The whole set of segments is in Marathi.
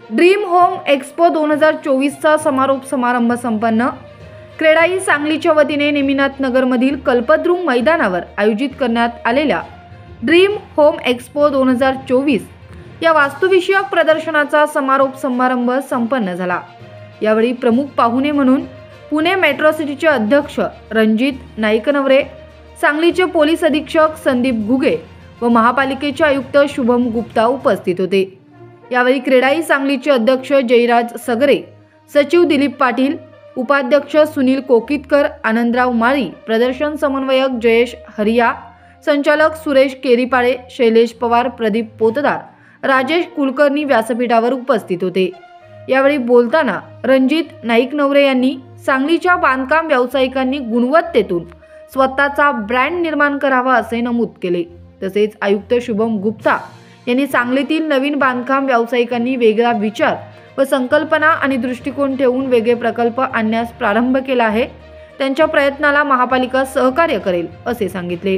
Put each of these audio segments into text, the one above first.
ड्रीम होम एक्स्पो 2024चा समारोप समारंभ संपन्न। क्रेडाई सांगलीच्या वतीने नेमिनाथ नगरमधील कल्पद्रुम मैदानावर आयोजित करण्यात आलेल्या ड्रीम होम एक्स्पो 2024 या वास्तुविषयक प्रदर्शनाचा समारोप समारंभ संपन्न झाला। यावेळी प्रमुख पाहुणे म्हणून पुणे मेट्रो सिटीचे अध्यक्ष रणजित नाईकनवरे, सांगलीचे पोलीस अधीक्षक संदीप घुगे व महापालिकेचे आयुक्त शुभम गुप्ता उपस्थित होते। यावेळी क्रेडाई सांगलीचे अध्यक्ष जयराज सगरे, सचिव दिलीप पाटील, उपाध्यक्ष सुनील कोकितकर, आनंदराव माळी, प्रदर्शन समन्वयक जयेश हरिया, संचालक सुरेश केरीपाळे, शैलेश पवार, प्रदीप पोतदार, राजेश कुलकर्णी व्यासपीठावर उपस्थित होते। यावेळी बोलताना रणजित नाईकनवरे यांनी सांगलीच्या बांधकाम व्यावसायिकांनी गुणवत्तेतून स्वतःचा ब्रँड निर्माण करावा असे नमूद केले। तसेच आयुक्त शुभम गुप्ता यांनी सांगलीतील नवीन बांधकाम व्यावसायिकांनी वेगळा विचार व संकल्पना आणि दृष्टिकोन ठेवून वेगळे प्रकल्प आणण्यास प्रारंभ केला आहे। त्यांच्या प्रयत्नाला महापालिका सहकार्य करेल असे सांगितले।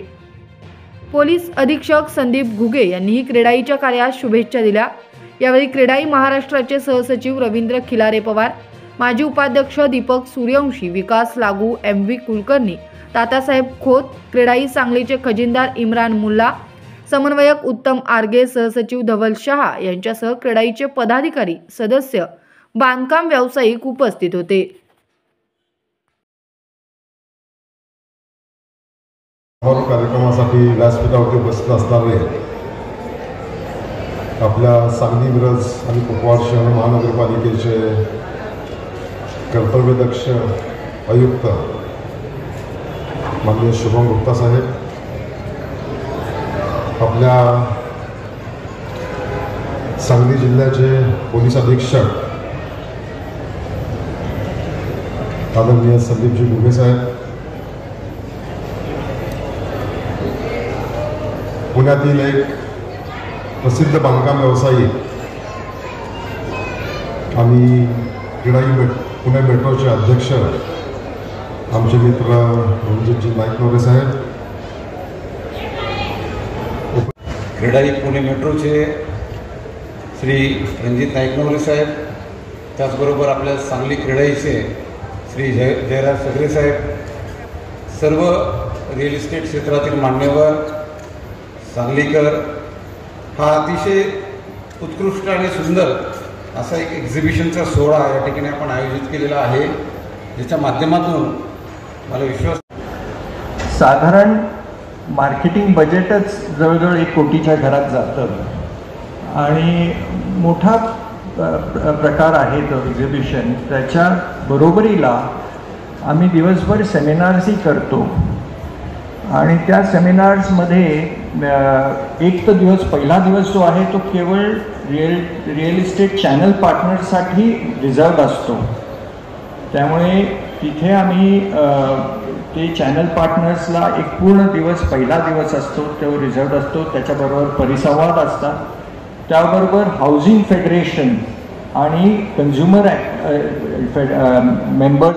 पोलीस अधीक्षक संदीप घुगे यांनीही क्रेडाईच्या कार्यास शुभेच्छा दिल्या। यावेळी क्रेडाई महाराष्ट्राचे सहसचिव रवींद्र खिलारे पवार, माजी उपाध्यक्ष दीपक सूर्यवंशी, विकास लागू, MV कुलकर्णी, तातासाहेब खोत, क्रेडाई सांगलीचे खजिनदार इम्रान मुल्ला, समन्वयक उत्तम आर्गे, सहसचिव धवल शहा यांच्यासह क्रेडाईचे पदाधिकारी, सदस्य, बांधकाम व्यावसायिक उपस्थित होते। कार्यक्रमासाठी व्यासपीठावरती उपस्थित असणारे आपल्या सांगली मिरज आणि कुपवाड शहर महानगरपालिकेचे कर्तव्यदक्ष आयुक्त माननीय शुभम गुप्ता साहेब, आपल्या सांगली जिल्ह्याचे पोलीस अधीक्षक आदरणीय संदीपजी घुगे साहेब, पुण्यातील एक प्रसिद्ध बांधकाम व्यावसायिक आणि क्रेडाई पुणे मेट्रोचे अध्यक्ष आमचे मित्र रणजितजी नाईकनवरे साहेब, क्रेडाई पुणे मेट्रोचे श्री रणजित नाईकनवरे साहेब, त्याचबरोबर आपल्या सांगली क्रेडाईचे श्री जयराज सगरे साहेब, सर्व रिअल इस्टेट क्षेत्रातील मान्यवर, सांगलीकर, हा अतिशय उत्कृष्ट आणि सुंदर असा एक एक्झिबिशनचा सोहळा या ठिकाणी आपण आयोजित केलेला आहे, ज्याच्या माध्यमातून मला विश्वास, साधारण मार्केटिंग बजेटच जवळजवळ 1 कोटीच्या घरात जातं आणि मोठा प्रकार आहे तो एक्झिबिशन। त्याच्या बरोबरीला आम्ही दिवसभर सेमिनार्सही करतो आणि त्या सेमिनार्समध्ये एक तर पहिला दिवस जो आहे तो केवळ रिअल इस्टेट चॅनल पार्टनर्ससाठी रिझर्व्ड असतो। त्यामुळे तिथे आम्ही ते चॅनल पार्टनर्सला एक पूर्ण दिवस, पहिला दिवस असतो तो रिझर्व्ड असतो। त्याच्याबरोबर परिसंवाद असतात, त्याबरोबर हाऊसिंग फेडरेशन आणि कन्झ्युमर मेंबर्स